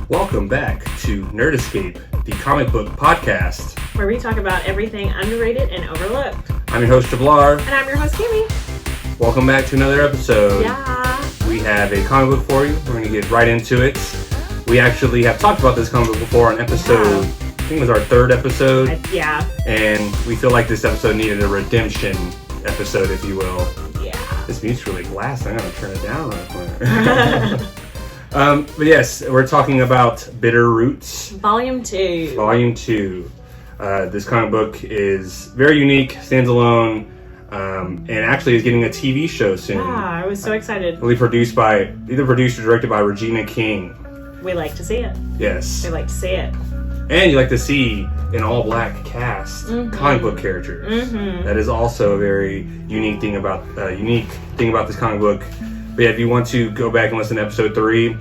Welcome back to Nerd Escape, the comic book podcast, where we talk about everything underrated and overlooked. I'm your host, Jablar. And I'm your host, Kimmy. Welcome back to another episode. Yeah. We have a comic book for you. We're going to get right into it. We actually have talked about this comic book before on episode, I think it was our third episode. Yeah. And we feel like this episode needed a redemption episode, if you will. Yeah. This music's really blast. I'm going to turn it down. But yes, we're talking about Bitter Roots. Volume 2. Volume 2. This comic book is very unique, stands alone, and actually is getting a TV show soon. Yeah, I was so excited. It'll be produced or directed by Regina King. We like to see it. Yes. We like to see it. And you like to see an all-black cast, comic book characters. That is also a very unique thing about this comic book. But yeah, if you want to go back and listen to episode 3,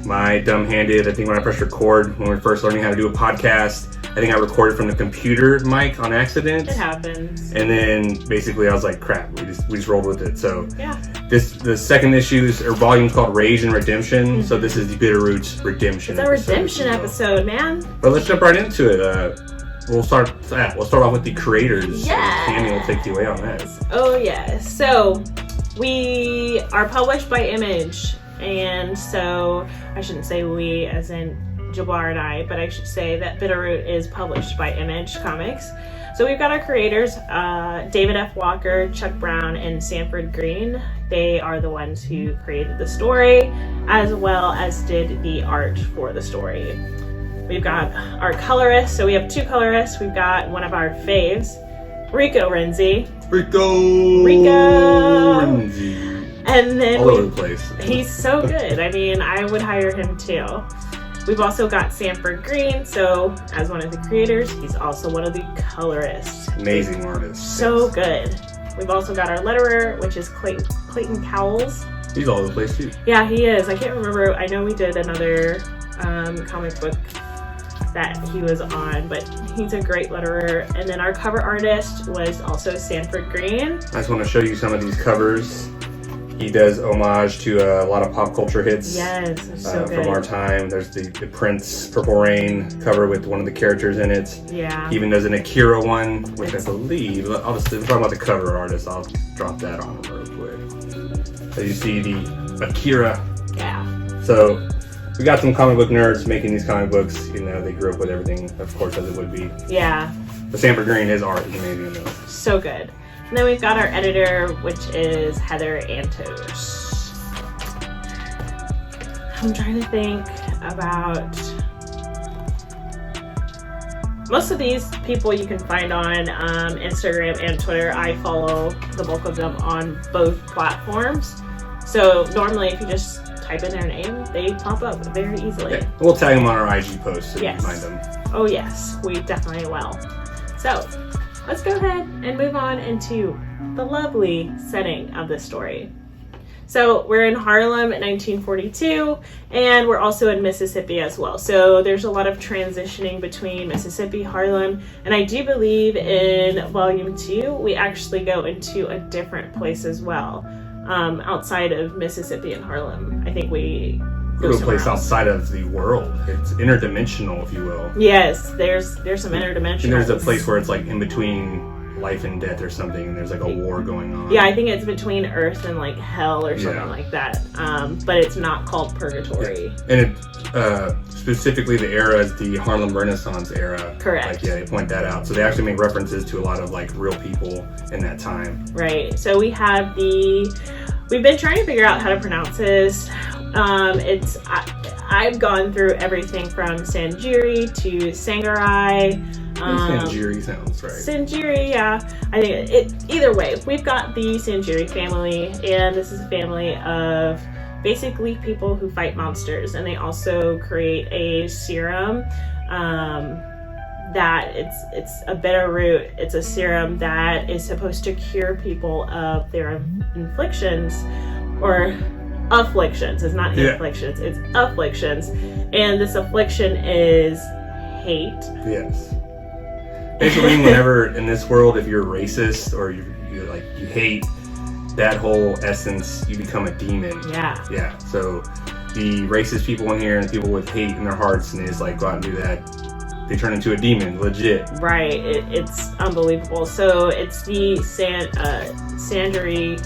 my dumb-handed, I think when I pressed record, when we were first learning how to do a podcast, I think I recorded from the computer mic on accident. It happens. And then basically I was like, crap, we just rolled with it. So yeah. The second volume is called Rage and Redemption. So this is the Bitter Roots Redemption. It's a redemption episode, man. But let's jump right into it. We'll start off with the creators. Yeah. Tammy will take the away on that. Oh yeah. So we are published by Image, and so I shouldn't say we as in Jabbar and I, but I should say that Bitterroot is published by Image Comics. So we've got our creators, David F. Walker, Chuck Brown, and Sanford Green. They are the ones who created the story, as well as did the art for the story. We've got our colorists, so we have 2 colorists. We've got one of our faves, Rico Renzi. Rico! Renzi. And then all over the place. He's so good. I mean, I would hire him too. We've also got Sanford Green, so as one of the creators, he's also one of the colorists. Amazing artist. So good. We've also got our letterer, which is Clayton Cowles. He's all over the place too. Yeah, he is. I can't remember. I know we did another comic book that he was on, but he's a great letterer. And then our cover artist was also Sanford Green. I just want to show you some of these covers. He does homage to a lot of pop culture hits. Yes, it's so good. From our time. There's the Prince Purple Rain cover with one of the characters in it. Yeah. He even does an Akira one, which I believe, we're talking about the cover artist, I'll drop that on him real quick. So you see the Akira. Yeah. So we got some comic book nerds making these comic books. You know, they grew up with everything, of course, as it would be. Yeah. But Sanford Green, his art is amazing though. So good. And then we've got our editor, which is Heather Antos. I'm trying to think about... Most of these people you can find on Instagram and Twitter. I follow the bulk of them on both platforms. So normally if you just type in their name, they pop up very easily. Yeah. We'll tag them on our IG posts so you can find them. Oh yes, we definitely will. So let's go ahead and move on into the lovely setting of this story. So we're in Harlem in 1942, and we're also in Mississippi as well. So there's a lot of transitioning between Mississippi, Harlem, and I do believe in Volume 2, we actually go into a different place as well, outside of Mississippi and Harlem. I think we go to a place outside of the world. It's interdimensional, if you will. Yes, there's some interdimensional. And there's a place where it's like in between life and death or something, and there's like a war going on. Yeah, I think it's between Earth and like hell or something like that. But it's not called purgatory. Yeah. And it specifically the era is the Harlem Renaissance era. Correct. Like, yeah, they point that out. So they actually make references to a lot of like real people in that time. Right. So we've been trying to figure out how to pronounce this. I've gone through everything from Sangeryes to Sangeryes. Sangeryes sounds right. Sangeryes, yeah. I think either way, we've got the Sangeryes family, and this is a family of basically people who fight monsters, and they also create a serum that it's a bitter root. It's a serum that is supposed to cure people of their afflictions, or afflictions. It's not inflictions, it's afflictions. And this affliction is hate. Yes. Basically, whenever in this world, if you're racist or you hate that whole essence, you become a demon. Yeah. Yeah. So the racist people in here and the people with hate in their hearts, and they just like go out and do that. They turn into a demon, legit. Right. It's unbelievable. So it's the Sangeryes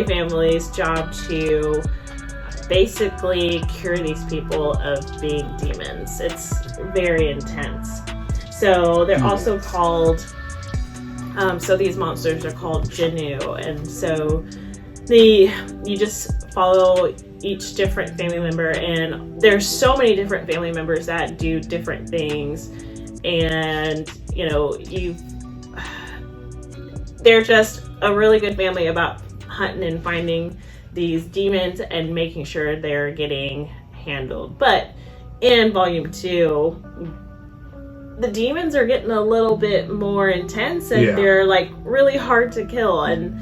family's job to basically cure these people of being demons. It's very intense. So they're also called, so these monsters are called Genu, and so you just follow each different family member, and there's so many different family members that do different things, and they're just a really good family about hunting and finding these demons and making sure they're getting handled. But in volume 2, the demons are getting a little bit more intense, and they're like really hard to kill and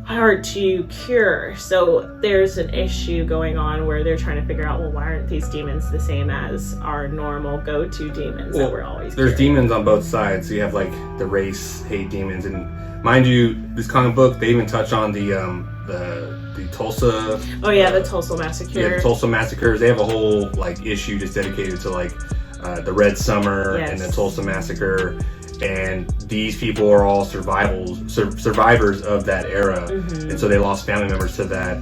hard to cure. So there's an issue going on where they're trying to figure out, well, why aren't these demons the same as our normal go-to demons that we're always There's curing? demons on both sides. So you have like the race hate demons, and mind you, this comic book, they even touch on the Tulsa. Oh yeah, the Tulsa massacre. Yeah, the Tulsa massacres. They have a whole like issue just dedicated to like the Red Summer and the Tulsa massacre. And these people are all survivors of that era, and so they lost family members to that.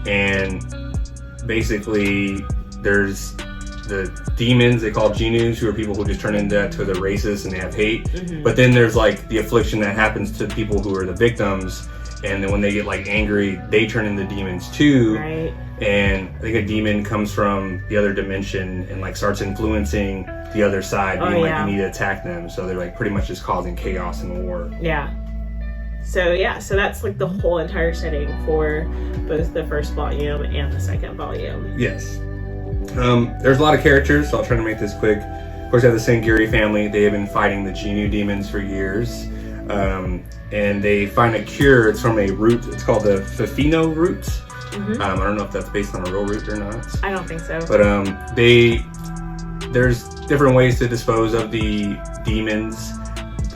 And basically, there's the demons they call Genus, who are people who just turn into that to the racist and they have hate. But then there's like the affliction that happens to people who are the victims, and then when they get like angry, they turn into demons too. Right. And I think a demon comes from the other dimension and like starts influencing the other side, being like you need to attack them. So they're like pretty much just causing chaos and war. Yeah. So that's like the whole entire setting for both the first volume and the second volume. Yes. There's a lot of characters, so I'll try to make this quick. Of course, I have the Sangeryes family. They have been fighting the Genu demons for years. And they find a cure. It's from a root. It's called the Fifino root. I don't know if that's based on a real root or not. I don't think so. But there's different ways to dispose of the demons.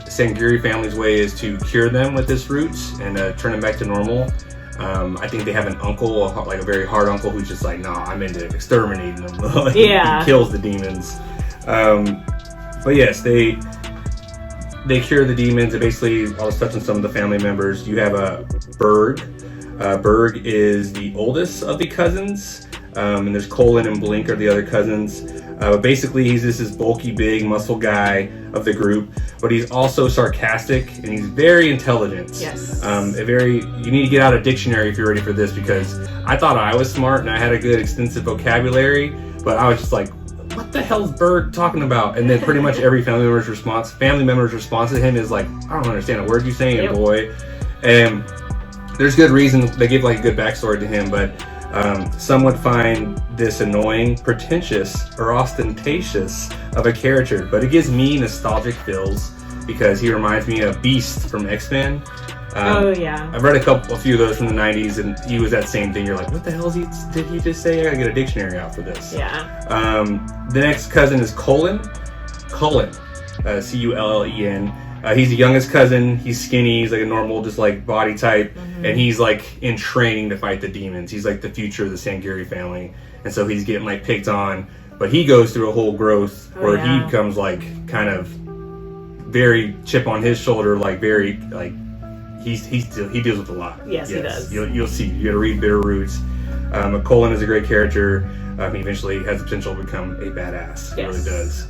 Sangeryes family's way is to cure them with this root and turn them back to normal. I think they have an uncle, like a very hard uncle, who's just like, no, I'm into exterminating them. He kills the demons. But yes, they cure the demons. And basically, I'll just touch on some of the family members. You have a Berg. Berg is the oldest of the cousins, and there's Colin and Blink are the other cousins. But basically, he's just this bulky, big, muscle guy of the group, but he's also sarcastic and he's very intelligent. Yes. You need to get out a dictionary if you're ready for this, because I thought I was smart and I had a good extensive vocabulary, but I was just like, what the hell's Berg talking about? And then pretty much every family member's response to him is like, I don't understand a word you're saying, boy. And there's good reason. They give like a good backstory to him, but some would find this annoying, pretentious, or ostentatious of a character, but it gives me nostalgic feels because he reminds me of Beast from X-Men. I've read a few of those from the 90s, and he was that same thing. You're like, what the hell did he just say? I gotta get a dictionary out for this. The next cousin is Cullen, Cullen. He's the youngest cousin. He's skinny. He's like a normal, just like body type, and he's like in training to fight the demons. He's like the future of the Sangeryes family, and so he's getting like picked on. But he goes through a whole growth where he becomes like kind of very chip on his shoulder, like very like he deals with a lot. Yes, he does. You'll see. You got to read Bitter Roots. Colin is a great character. He eventually has the potential to become a badass. He really does.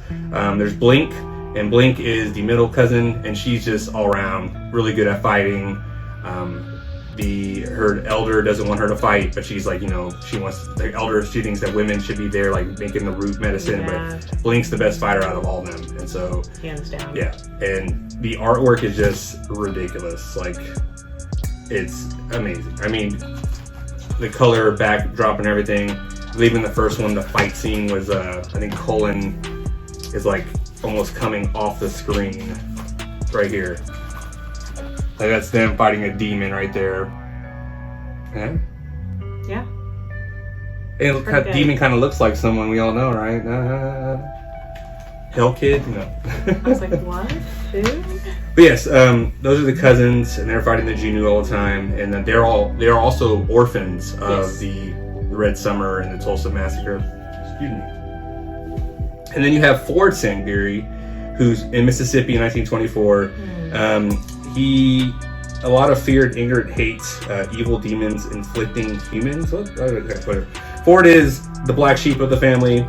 There's Blink. And Blink is the middle cousin, and she's just all around really good at fighting. Her elder doesn't want her to fight, but she's like, the elder, she thinks that women should be there, like making the root medicine. But Blink's the best fighter out of all of them, and so hands down. Yeah, and the artwork is just ridiculous. Like, it's amazing. I mean, the color backdrop and everything. I believe in the first one, the fight scene was I think Colin is like almost coming off the screen right here. Like that's them fighting a demon right there. Yeah. And demon kind of looks like someone we all know, right? Hell Kid? No. I was like, what? Who? But yes, those are the cousins, and they're fighting the Genu all the time, and they're also orphans of the the Red Summer and the Tulsa Massacre. Excuse me. And then you have Ford Sangeryes, who's in Mississippi in 1924. He a lot of feared, ignorant hate, evil demons inflicting humans. Ford is the black sheep of the family.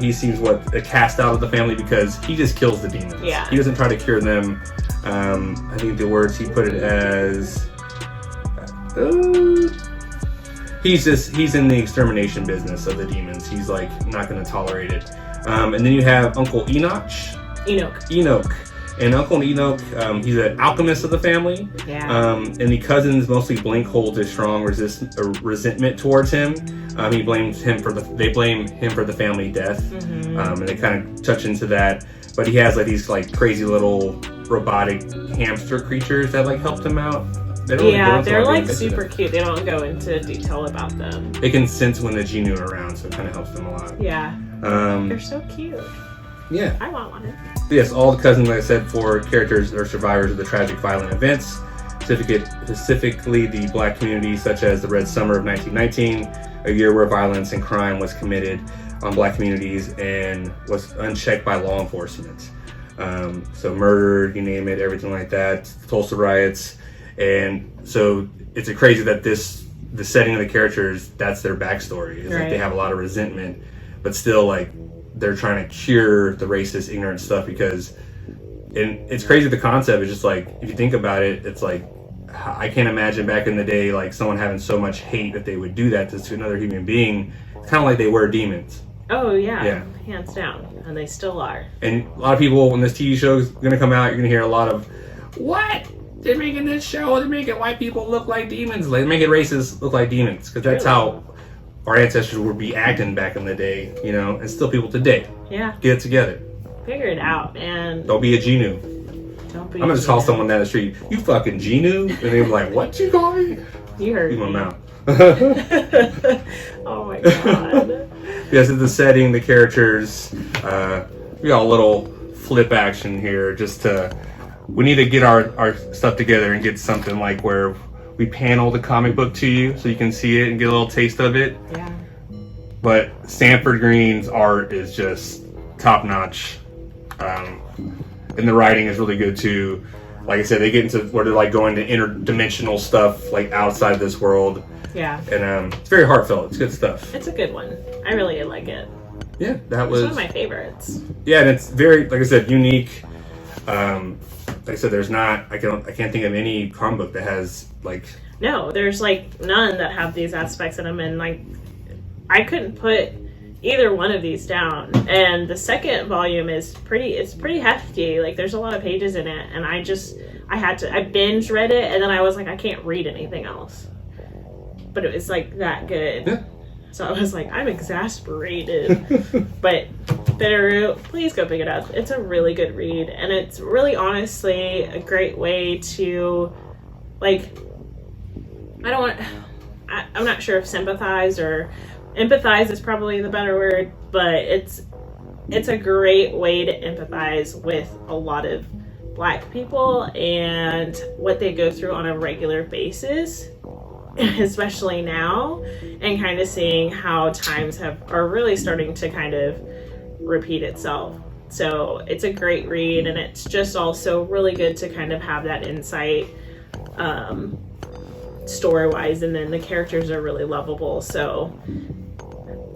He seems a cast out of the family because he just kills the demons. Yeah. He doesn't try to cure them. I think the words he put it as he's in the extermination business of the demons. He's like not going to tolerate it. And then you have Uncle Enoch. And Uncle Enoch, he's an alchemist of the family. Yeah. And the cousins mostly hold his strong resentment towards him. They blame him for the family death. And they kind of touch into that. But he has like these like crazy little robotic hamster creatures that like helped him out. They're like super cute. They don't go into detail about them. They can sense when the Genu are around, so it kind of helps them a lot. Yeah. They're so cute. Yeah. I want one. Yes, all the cousins, like I said, for characters are survivors of the tragic violent events, specifically the black community, such as the Red Summer of 1919, a year where violence and crime was committed on black communities and was unchecked by law enforcement. So murder, you name it, everything like that, Tulsa riots. And so it's crazy that the setting of the characters, that's their backstory. It's like they have a lot of resentment, but still like they're trying to cure the racist, ignorant stuff because, and it's crazy. The concept is just like, if you think about it, it's like, I can't imagine back in the day, like someone having so much hate that they would do that to another human being. It's kind of like they were demons. Oh yeah, hands down, and they still are. And a lot of people, when this TV show is going to come out, you're going to hear a lot of, what? They're making this show, they're making white people look like demons. They're making racists look like demons. Because that's how our ancestors would be acting back in the day, you know, and still people today. Yeah. Get it together. Figure it out, man. Don't be a Genu. Don't be I'm going to just call someone down the street, you fucking Genu? And they were like, what you call me? You heard me. my mouth. Oh my god. Yes, it's the setting, the characters. We got a little flip action here just to... We need to get our stuff together and get something like where we panel the comic book to you so you can see it and get a little taste of it. Yeah. But Sanford Green's art is just top notch. And the writing is really good too. Like I said, they get into where they're like going to interdimensional stuff like outside this world. Yeah. And it's very heartfelt. It's good stuff. It's a good one. I really like it. Yeah, that was one of my favorites. Yeah, and it's very, like I said, unique. Like I said, there's not. I can't think of any comic book that has like. No, there's like none that have these aspects in them, and like, I couldn't put either one of these down. And the second volume is pretty. It's pretty hefty. Like, there's a lot of pages in it, and I binge read it, and then I was like, I can't read anything else. But it was like that good. Yeah. So I was like, I'm exasperated. But Bitterroot, please go pick it up. It's a really good read. And it's really honestly a great way to, like, I'm not sure if sympathize or empathize is probably the better word, but it's a great way to empathize with a lot of Black people and what they go through on a regular basis, especially now, and kind of seeing how times are really starting to kind of repeat itself. So it's a great read, and it's just also really good to kind of have that insight story-wise, and then the characters are really lovable. So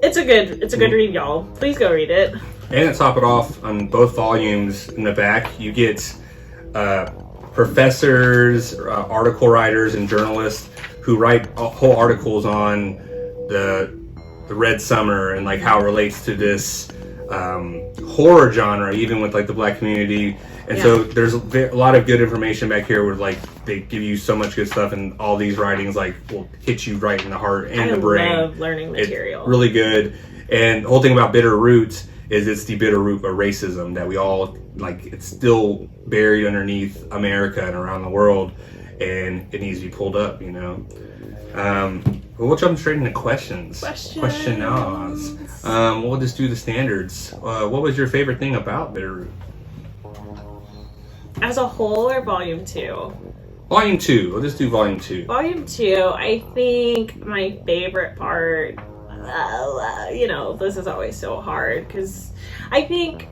it's a good read, y'all. Please go read it. And to top it off, on both volumes in the back, you get professors, article writers, and journalists who write whole articles on the Red Summer and like how it relates to this horror genre, even with like the Black community. And so there's a lot of good information back here where like they give you so much good stuff, and all these writings like will hit you right in the heart and the brain. I love learning material. It's really good. And the whole thing about Bitterroot is it's the bitter root of racism that we all like. It's still buried underneath America and around the world, and it needs to be pulled up, you know. We'll jump straight into questions. Questionnaires. We'll just do the standards. What was your favorite thing about Bitterroot? As a whole, or volume 2? Volume 2. We'll just do volume 2. Volume 2, I think my favorite part this is always so hard because I think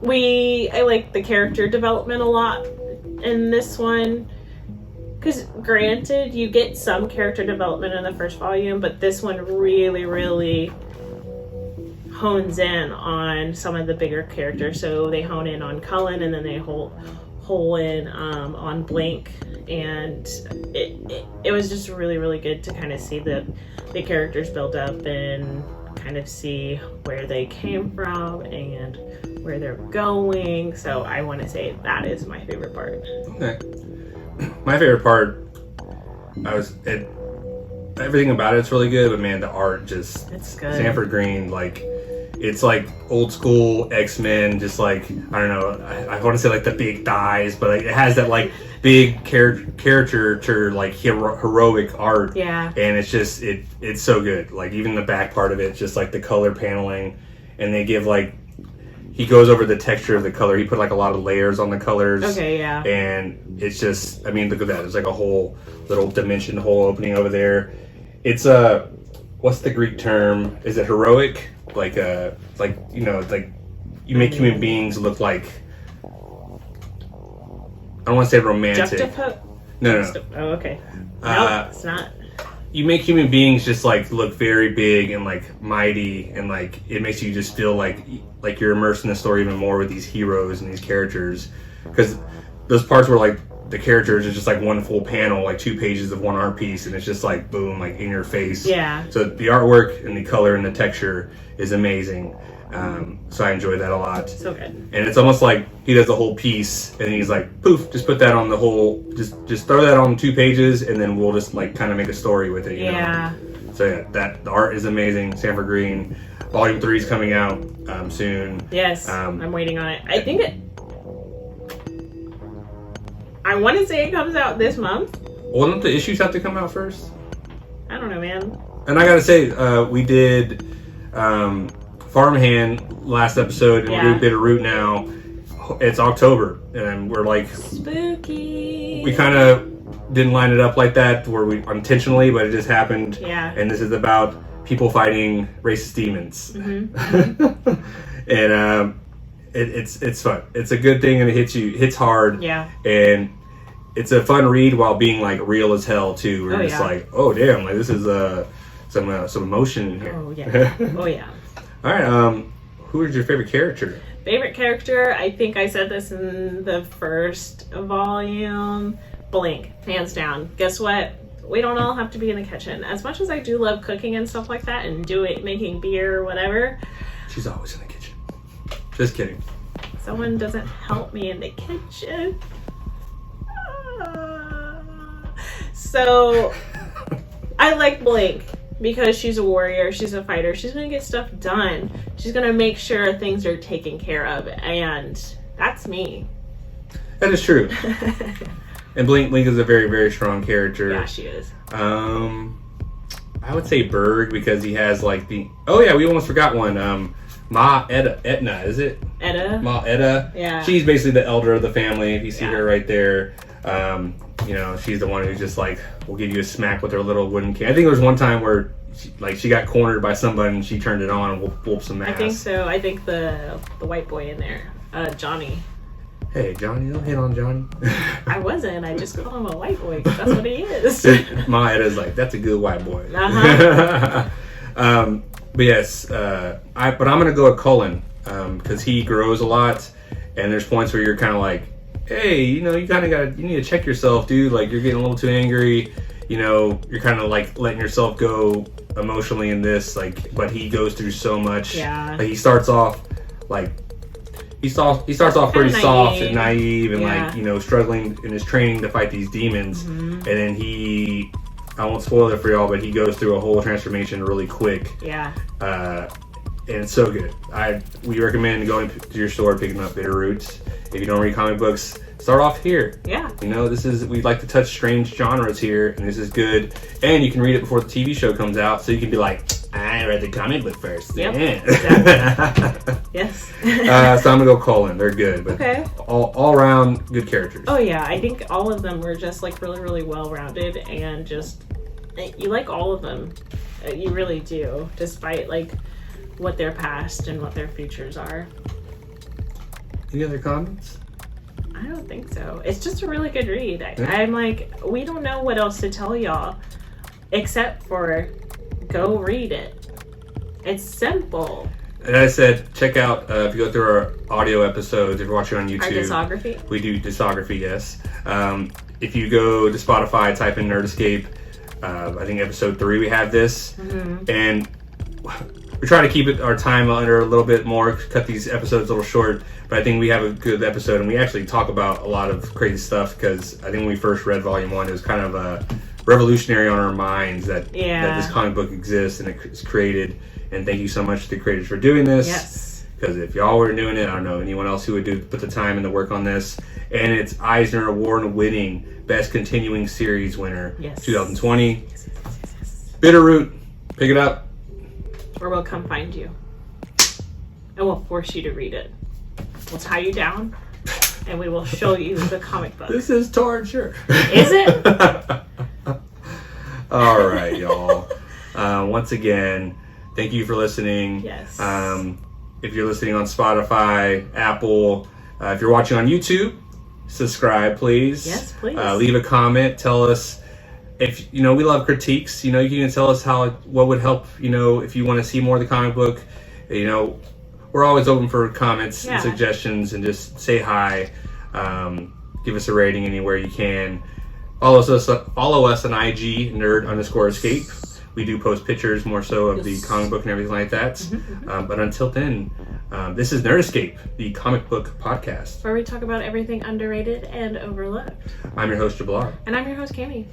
I like the character development a lot in this one. Because granted, you get some character development in the first volume, but this one really, really hones in on some of the bigger characters. So they hone in on Cullen, and then they hone in on Blink, and it was just really, really good to kind of see the characters build up and kind of see where they came from and where they're going. So I want to say that is my favorite part. Okay. My favorite part, everything about it's really good, but man, the art just, it's good. Sanford Green, like, it's like old school X-Men, just like, I don't know, I want to say like the big thighs, but like, it has that like big caricature, like heroic art. Yeah. And it's just, it's so good. Like even the back part of it, just like the color paneling, and they give like, he goes over the texture of the color. He put like a lot of layers on the colors. Okay, yeah. And it's just, I mean, look at that. There's like a whole little dimension hole opening over there. It's what's the Greek term? Is it heroic? Like like you make human beings look like, I don't want to say romantic. No. Oh, okay. No, it's not. You make human beings just like look very big and like mighty, and like it makes you just feel like you're immersed in the story even more with these heroes and these characters, because those parts where like the characters are just like one full panel, like 2 pages of one art piece, and it's just like boom, like in your face. Yeah. So the artwork and the color and the texture is amazing. So I enjoyed that a lot. So good. And it's almost like he does the whole piece, and he's like, poof, just put that on the whole, just throw that on 2 pages, and then we'll just like kind of make a story with it. You know? So yeah, the art is amazing. Sanford Green, Volume 3 is coming out soon. Yes, I'm waiting on it. I want to say it comes out this month. Well, don't the issues have to come out first? I don't know, man. And I gotta say, we did Farmhand last episode, and we're doing Bitterroot now. It's October, and we're like spooky. We kind of didn't line it up like that, where we intentionally, but it just happened. Yeah. And this is about people fighting racist demons. Mm-hmm. And it's fun. It's a good thing, and it hits hard. Yeah. And it's a fun read while being like real as hell too. We're just like, oh damn, like this is some emotion in here. Oh yeah. Oh yeah. All right. Who is your favorite character? Favorite character? I think I said this in the first volume. Blink, hands down. Guess what? We don't all have to be in the kitchen. As much as I do love cooking and stuff like that, and making beer or whatever. She's always in the kitchen. Just kidding. Someone doesn't help me in the kitchen. So, I like Blink because she's a warrior, she's a fighter, she's gonna get stuff done. She's gonna make sure things are taken care of, and that's me. That is true. And Blink is a very, very strong character. Yeah, she is. I would say Berg, because he has like we almost forgot one. Ma Etna, is it? Etta. Ma Etta. Yeah. She's basically the elder of the family. If you see her right there, she's the one who just like will give you a smack with her little wooden cane. I think there was one time where she got cornered by somebody and she turned it on and whooped some ass. I think so. I think the white boy in there, Johnny. Hey, Johnny, don't hit on Johnny. I wasn't. I just called him a white boy because that's what he is. Ma Etta's like, that's a good white boy. Uh-huh. But yes, but I'm gonna go with Cullen because he grows a lot, and there's points where you're kind of like, hey, you need to check yourself, dude. Like you're getting a little too angry. You're kind of like letting yourself go emotionally in this. Like, but he goes through so much. Yeah. Like he starts off like. He starts off pretty soft and naive and struggling in his training to fight these demons, and then I won't spoil it for y'all, but he goes through a whole transformation really quick. Yeah. And it's so good. We recommend going to your store, picking up Bitterroot. If you don't read comic books, start off here. Yeah. We like to touch strange genres here, and this is good. And you can read it before the TV show comes out, so you can be like, I read the comic book first. Yep. Yeah. Exactly. Yes. So I'm gonna go Cullen. They're good, but all around good characters. Oh yeah, I think all of them were just like really, really well rounded, and just you like all of them. You really do, despite like what their past and what their futures are. Any other comments? I don't think so. It's just a really good read. I'm like, we don't know what else to tell y'all except for go read it. It's simple. And as I said, check out, if you go through our audio episodes, if you're watching on YouTube. Our discography. We do discography, yes. If you go to Spotify, type in Nerd Escape. I think episode 3 we have this. Mm-hmm. And we try to keep our time under a little bit more, cut these episodes a little short. But I think we have a good episode, and we actually talk about a lot of crazy stuff, because I think when we first read Volume 1, it was kind of revolutionary on our minds that this comic book exists and it's created. And thank you so much to the creators for doing this. Yes. Because if y'all were doing it, I don't know anyone else who would put the time and the work on this. And it's Eisner Award-winning Best Continuing Series winner, 2020. Yes. Bitterroot, pick it up. Or we'll come find you. And we'll force you to read it. We'll tie you down, and we will show you the comic book. This is torture. Is it? All right, y'all. Once again, thank you for listening. Yes. If you're listening on Spotify, Apple, if you're watching on YouTube, subscribe, please. Yes, please. Leave a comment. Tell us if we love critiques. You can tell us what would help. If you want to see more of the comic book. We're always open for comments and suggestions, and just say hi. Give us a rating anywhere you can. Follow us on IG, nerd_escape. We do post pictures more so of the comic book and everything like that. Mm-hmm. But until then, this is Nerd Escape, the comic book podcast, where we talk about everything underrated and overlooked. I'm your host, Jablar. And I'm your host, Cami.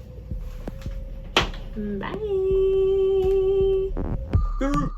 Bye.